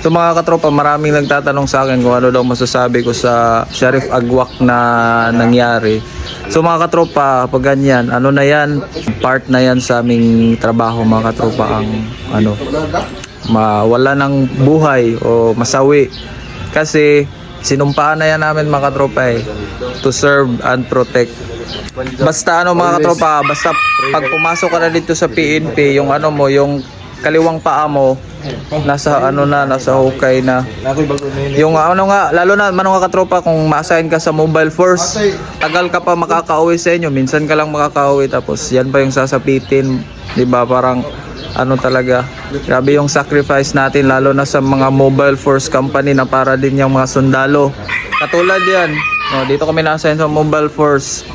So mga katropa, maraming nagtatanong sa akin kung ano daw masasabi ko sa Sheriff Agwak na nangyari. So mga katropa, pag ganyan, ano na yan, part na yan sa aming trabaho mga katropa, ang ano, mawala ng buhay o masawi. Kasi sinumpaan na yan namin mga katropa to serve and protect. Basta ano mga katropa, basta pag pumasok ka na dito sa PNP, yung ano mo, yung kaliwang paa mo nasa ano na, nasa hukay na. Yung ano nga, lalo na mga katropa, kung ma-assign ka sa mobile force, tagal ka pa makakauwi sa inyo, minsan ka lang makakauwi, tapos yan pa yung sasapitin, 'di ba? Parang ano talaga, grabe yung sacrifice natin, lalo na sa mga mobile force company na para din yung mga sundalo. Katulad yan, dito kami na-assign sa mobile force.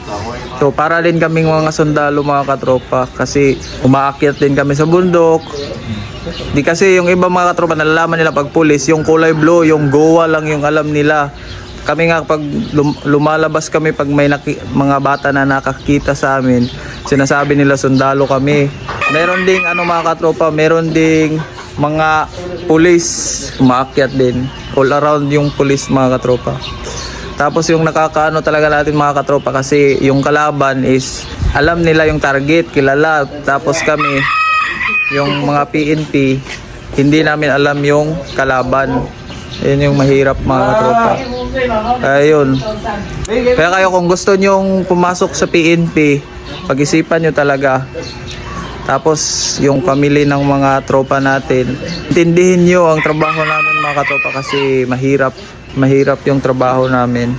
So para din kaming mga sundalo mga katropa, kasi umaakyat din kami sa bundok. Di kasi yung iba mga katropa, nalalaman nila pag pulis, yung kulay blue, yung goa lang yung alam nila. Kami nga pag lumalabas kami, pag may mga bata na nakakita sa amin, sinasabi nila sundalo kami. Meron ding ano mga katropa, meron ding mga pulis, umaakyat din. All around yung pulis mga katropa. Tapos yung nakakaano talaga natin mga katropa, kasi yung kalaban is alam nila yung target, kilala. Tapos kami, yung mga PNP, hindi namin alam yung kalaban. Yun yung mahirap mga katropa. Ayun. Kaya kayo kung gusto nyong pumasok sa PNP, pag-isipan nyo talaga. Tapos yung family ng mga tropa natin, intindihin nyo ang trabaho namin mga katropa, kasi mahirap yung trabaho namin.